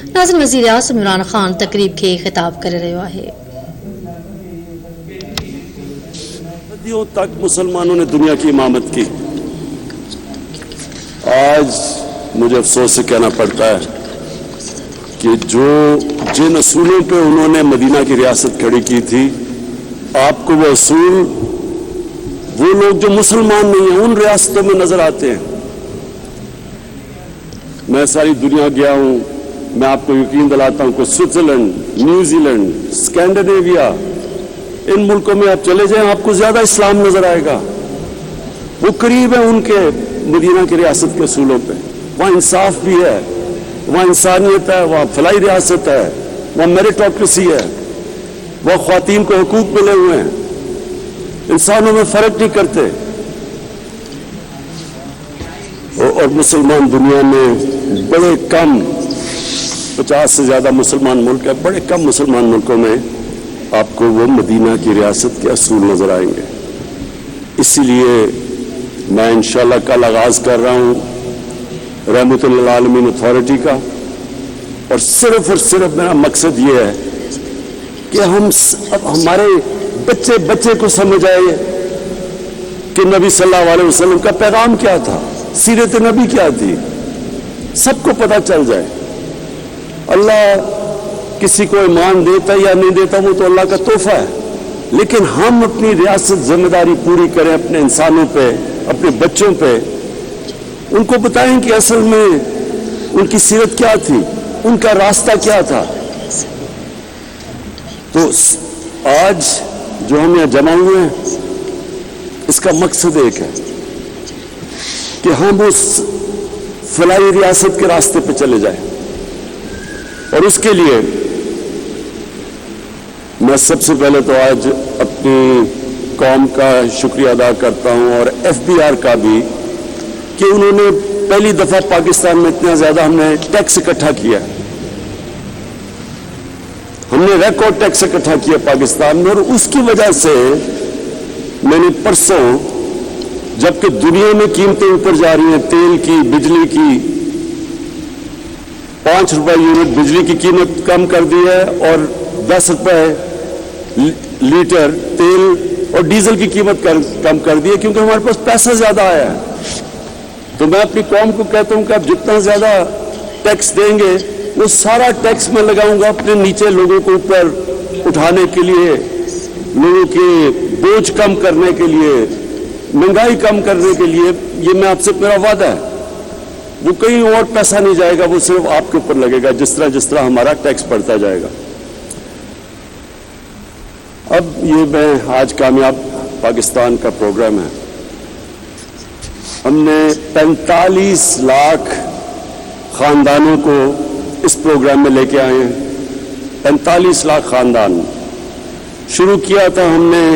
ناظرین، وزیر اعظم عمران خان تقریب کے خطاب کر رہے ہے۔ صدیوں تک مسلمانوں نے دنیا کی امامت کی۔ آج مجھے افسوس سے کہنا پڑتا ہے کہ جن اصولوں پہ انہوں نے مدینہ کی ریاست کھڑی کی تھی، آپ کو وہ اصول وہ لوگ جو مسلمان نہیں ہیں ان ریاستوں میں نظر آتے ہیں۔ میں ساری دنیا گیا ہوں، میں آپ کو یقین دلاتا ہوں کہ سوئٹزرلینڈ، نیوزی لینڈ، اسکینڈینیویا، ان ملکوں میں آپ چلے جائیں آپ کو زیادہ اسلام نظر آئے گا۔ وہ قریب ہے ان کے مدینہ کی ریاست کے اصولوں پہ۔ وہاں انصاف بھی ہے، وہاں انسانیت ہے، وہاں فلاحی ریاست ہے، وہاں میریٹوکریسی ہے، وہاں خواتین کو حقوق ملے ہوئے ہیں، انسانوں میں فرق نہیں کرتے۔ اور مسلمان دنیا میں بڑے کم، 50 سے زیادہ مسلمان ملک ہے، بڑے کم مسلمان ملکوں میں آپ کو وہ مدینہ کی ریاست کے اصول نظر آئیں گے۔ اسی لیے میں انشاءاللہ کل آغاز کر رہا ہوں رحمت للعالمین اتھارٹی کا، اور صرف میرا مقصد یہ ہے کہ ہمارے بچے کو سمجھ آئے کہ نبی صلی اللہ علیہ وسلم کا پیغام کیا تھا، سیرت نبی کیا تھی، سب کو پتہ چل جائے۔ اللہ کسی کو ایمان دیتا یا نہیں دیتا وہ تو اللہ کا تحفہ ہے، لیکن ہم اپنی ریاست ذمہ داری پوری کریں اپنے انسانوں پہ، اپنے بچوں پہ، ان کو بتائیں کہ اصل میں ان کی سیرت کیا تھی، ان کا راستہ کیا تھا۔ تو آج جو ہم یہاں جمع ہوئے ہیں اس کا مقصد ایک ہے کہ ہم اس فلاحی ریاست کے راستے پہ چلے جائیں، اور اس کے لیے میں سب سے پہلے تو آج اپنی قوم کا شکریہ ادا کرتا ہوں، اور FBR کا بھی، کہ انہوں نے پہلی دفعہ پاکستان میں اتنا زیادہ ہم نے ٹیکس اکٹھا کیا، ہم نے ریکارڈ ٹیکس اکٹھا کیا پاکستان میں، اور اس کی وجہ سے میں نے پرسوں، جبکہ دنیا میں قیمتیں اوپر جا رہی ہیں، تیل کی، بجلی کی، 5 روپے یونٹ بجلی کی قیمت کم کر دی ہے، اور 10 روپے لیٹر تیل اور ڈیزل کی قیمت کم کر دی ہے، کیونکہ ہمارے پاس پیسہ زیادہ آیا ہے۔ تو میں اپنی قوم کو کہتا ہوں کہ آپ جتنا زیادہ ٹیکس دیں گے وہ سارا ٹیکس میں لگاؤں گا اپنے نیچے لوگوں کو اوپر اٹھانے کے لیے، لوگوں کے بوجھ کم کرنے کے لیے، مہنگائی کم کرنے کے لیے۔ یہ میں آپ سے میرا وعدہ ہے، وہ کہیں اور پیسہ نہیں جائے گا، وہ صرف آپ کے اوپر لگے گا، جس طرح ہمارا ٹیکس بڑھتا جائے گا۔ اب یہ میں آج کامیاب پاکستان کا پروگرام ہے، ہم نے 45 لاکھ خاندانوں کو اس پروگرام میں لے کے آئے ہیں۔ 45 لاکھ خاندان شروع کیا تھا ہم نے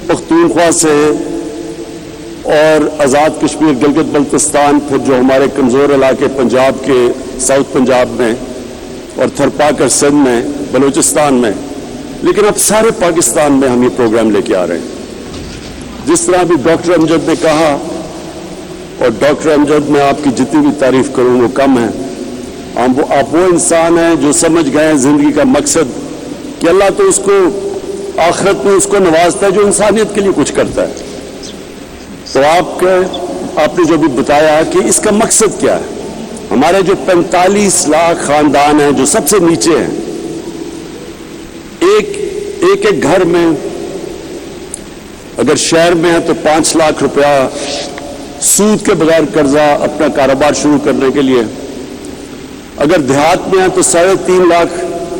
پختونخوا سے، اور آزاد کشمیر، گلگت بلتستان، پھر جو ہمارے کمزور علاقے پنجاب کے، ساؤتھ پنجاب میں، اور تھرپاکر سندھ میں، بلوچستان میں، لیکن اب سارے پاکستان میں ہم یہ پروگرام لے کے آ رہے ہیں۔ جس طرح بھی ڈاکٹر امجد نے کہا، اور ڈاکٹر امجد میں آپ کی جتنی بھی تعریف کروں وہ کم ہے، آپ وہ انسان ہیں جو سمجھ گئے ہیں زندگی کا مقصد، کہ اللہ تو اس کو آخرت میں اس کو نوازتا ہے جو انسانیت کے لیے کچھ کرتا ہے۔ تو آپ نے جو بھی بتایا کہ اس کا مقصد کیا ہے، ہمارے جو 45 لاکھ خاندان ہیں جو سب سے نیچے ہیں، ایک گھر میں اگر شہر میں ہے تو 5 لاکھ روپیہ سود کے بغیر قرضہ اپنا کاروبار شروع کرنے کے لیے، اگر دیہات میں ہے تو 3.5 لاکھ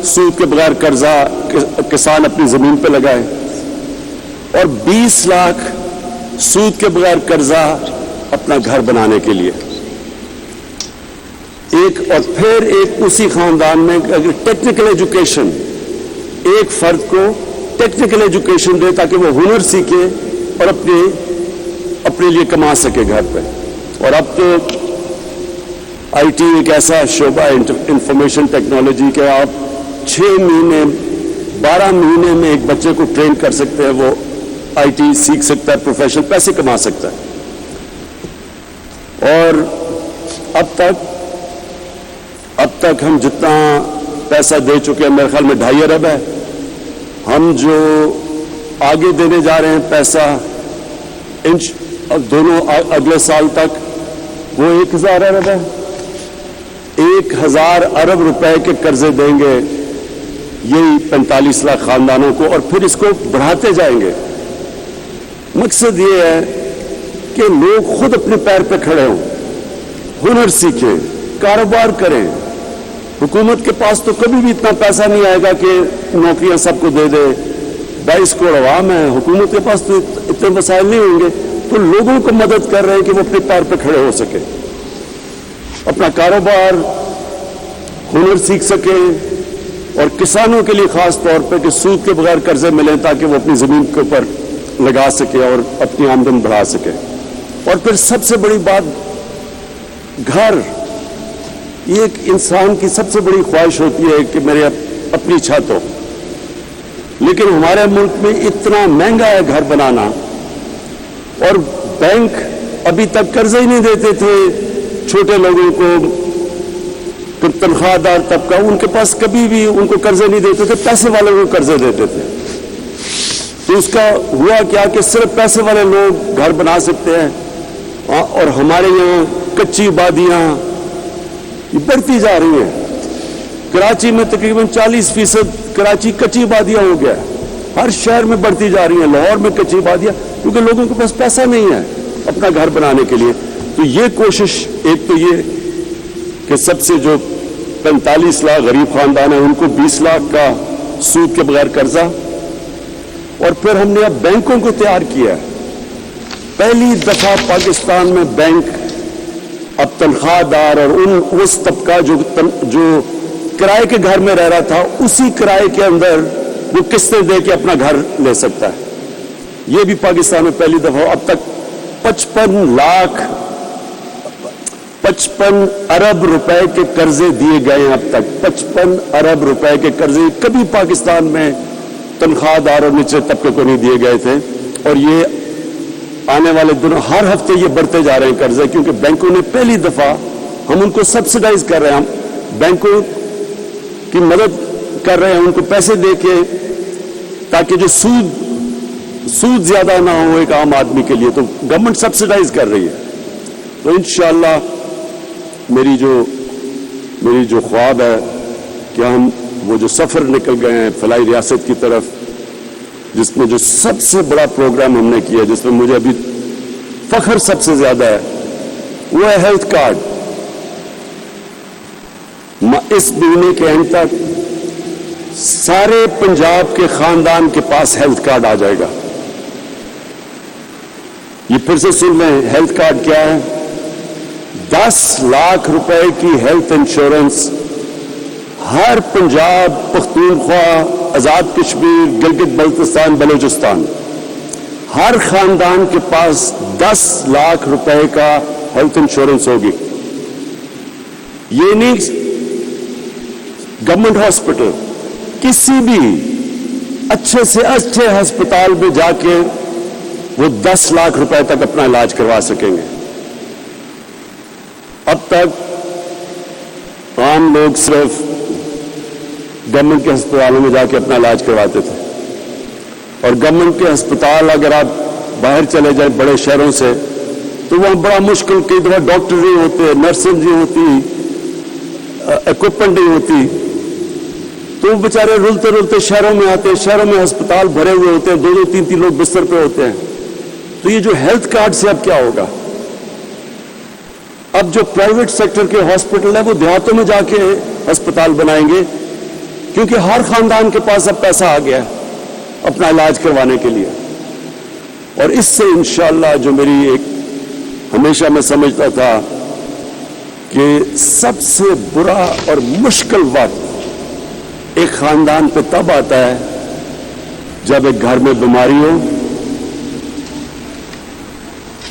سود کے بغیر قرضہ کسان اپنی زمین پہ لگائے، اور 20 لاکھ سود کے بغیر قرضہ اپنا گھر بنانے کے لیے۔ اور پھر اسی خاندان میں اگر ٹیکنیکل ایجوکیشن، ایک فرد کو ٹیکنیکل ایجوکیشن دے تاکہ وہ ہنر سیکھے اور اپنے لیے کما سکے گھر پہ۔ اور اب تو IT ایک ایسا شعبہ ہے انفارمیشن ٹیکنالوجی کے، آپ 6 مہینے 12 مہینے میں ایک بچے کو ٹرین کر سکتے ہیں، وہ IT سیکھ سکتا ہے، پروفیشنل پیسے کما سکتا ہے۔ اور اب اب تک ہم جتنا پیسہ دے چکے ہیں میرے خیال میں 2.5 ارب ہے. ہم جو آگے دینے جا رہے ہیں پیسہ دونوں اگلے سال تک وہ 1000 ارب ہے. 1000 ارب روپے کے قرضے دیں گے یہی 45 لاکھ خاندانوں کو, اور پھر اس کو بڑھاتے جائیں گے. مقصد یہ ہے کہ لوگ خود اپنے پیر پہ کھڑے ہوں, ہنر سیکھیں, کاروبار کریں. حکومت کے پاس تو کبھی بھی اتنا پیسہ نہیں آئے گا کہ نوکریاں سب کو دے دے. 22 کروڑ عوام ہے, حکومت کے پاس تو اتنے وسائل نہیں ہوں گے. تو لوگوں کو مدد کر رہے ہیں کہ وہ اپنے پیر پہ کھڑے ہو سکے, اپنا کاروبار ہنر سیکھ سکیں, اور کسانوں کے لیے خاص طور پہ کہ سود کے بغیر قرضے ملیں تاکہ وہ اپنی زمین کے اوپر لگا سکے اور اپنی آمدن بڑھا سکے. اور پھر سب سے بڑی بات, گھر. یہ ایک انسان کی سب سے بڑی خواہش ہوتی ہے کہ میرے اپنی چھت ہو, لیکن ہمارے ملک میں اتنا مہنگا ہے گھر بنانا, اور بینک ابھی تک قرضے ہی نہیں دیتے تھے چھوٹے لوگوں کو, تنخواہ دار طبقہ, ان کے پاس کبھی بھی ان کو قرضے نہیں دیتے تھے, پیسے والوں کو قرضے دیتے تھے. تو اس کا ہوا کیا کہ صرف پیسے والے لوگ گھر بنا سکتے ہیں, اور ہمارے یہاں کچی آبادیاں یہ بڑھتی جا رہی ہیں. کراچی میں تقریباً 40% کراچی کچی آبادیاں ہو گیا, ہر شہر میں بڑھتی جا رہی ہیں. لاہور میں کچی آبادیاں, کیونکہ لوگوں کے پاس پیسہ نہیں ہے اپنا گھر بنانے کے لیے. تو یہ کوشش, ایک تو یہ کہ سب سے جو 45 لاکھ غریب خاندان ہیں ان کو 20 لاکھ کا سود کے بغیر قرضہ, اور پھر ہم نے اب بینکوں کو تیار کیا. پہلی دفعہ پاکستان میں بینک اب تنخواہ دار اور اس طبقہ جو کرائے کے گھر میں رہ رہا تھا, اسی کرائے کے اندر وہ قسطیں دے کے اپنا گھر لے سکتا ہے. یہ بھی پاکستان میں پہلی دفعہ. اب تک 55 ارب روپے کے قرضے دیے گئے ہیں. اب تک 55 ارب روپے کے قرضے کبھی پاکستان میں تنخواہ دار اور نچلے طبقے کو نہیں دیے گئے تھے. اور یہ آنے والے دنوں ہر ہفتے یہ بڑھتے جا رہے ہیں قرضے, کیونکہ بینکوں نے پہلی دفعہ, ہم ان کو سبسڈائز کر رہے ہیں, ہم بینکوں کی مدد کر رہے ہیں ان کو پیسے دے کے, تاکہ جو سود زیادہ نہ ہو ایک عام آدمی کے لیے. تو گورنمنٹ سبسڈائز کر رہی ہے. تو انشاءاللہ میری جو خواب ہے کہ ہم وہ جو سفر نکل گئے ہیں فلاحی ریاست کی طرف, جس میں جو سب سے بڑا پروگرام ہم نے کیا, جس میں مجھے ابھی فخر سب سے زیادہ ہے, وہ ہے ہیلتھ کارڈ. اس مہینے کے اینڈ تک سارے پنجاب کے خاندان کے پاس ہیلتھ کارڈ آ جائے گا. یہ پھر سے سن لیں, ہیلتھ کارڈ کیا ہے؟ 10 لاکھ روپے کی ہیلتھ انشورنس ہر پنجاب, پختونخوا, آزاد کشمیر, گلگت بلتستان, بلوچستان, ہر خاندان کے پاس 10 لاکھ روپے کا ہیلتھ انشورنس ہوگی. یہ نہیں گورنمنٹ ہاسپٹل, کسی بھی اچھے سے اچھے ہسپتال میں جا کے وہ 10 لاکھ روپے تک اپنا علاج کروا سکیں گے. اب تک عام لوگ صرف گورنمنٹ کے ہسپتالوں میں جا کے اپنا علاج کرواتے تھے, اور گورنمنٹ کے ہسپتال اگر آپ باہر چلے جائیں بڑے شہروں سے تو وہاں بڑا مشکل, کئی دفعہ ڈاکٹر نہیں ہوتے, نرسیں نہیں ہوتی, اکوپمنٹ نہیں ہوتی, تو وہ بیچارے رلتے رلتے شہروں میں آتے ہیں. شہروں میں ہسپتال بھرے ہوئے ہوتے ہیں, 2-2, 3-3 لوگ بستر پہ ہوتے ہیں. تو یہ جو ہیلتھ کارڈ سے اب کیا ہوگا, اب جو پرائیویٹ سیکٹر کے ہاسپٹل ہیں وہ دیہاتوں میں جا کے ہسپتال بنائیں گے, کیونکہ ہر خاندان کے پاس اب پیسہ آ گیا ہے اپنا علاج کروانے کے لیے. اور اس سے انشاءاللہ جو میری ایک ہمیشہ میں سمجھتا تھا کہ سب سے برا اور مشکل وقت ایک خاندان پہ تب آتا ہے جب ایک گھر میں بیماری ہو,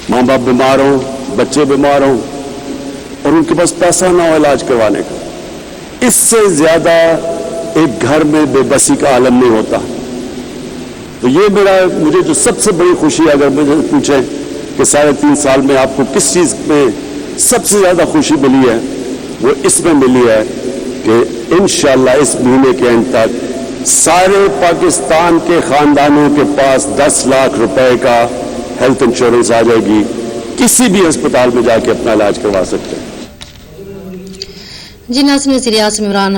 ماں باپ بیمار ہوں, بچے بیمار ہوں, اور ان کے پاس پیسہ نہ ہو علاج کروانے کا. اس سے زیادہ ایک گھر میں بے بسی کا عالم نہیں ہوتا. تو یہ مجھے جو سب سے بڑی خوشی ہے, اگر مجھے پوچھیں کہ 3.5 سال میں آپ کو کس چیز میں سب سے زیادہ خوشی ملی ہے, وہ اس میں ملی ہے کہ انشاءاللہ اس مہینے کے اینڈ تک سارے پاکستان کے خاندانوں کے پاس 10 لاکھ روپے کا ہیلتھ انشورنس آ جائے گی. کسی بھی ہسپتال میں جا کے اپنا علاج کروا سکتے ہیں. جی ناظرین، وزیر اعظم عمران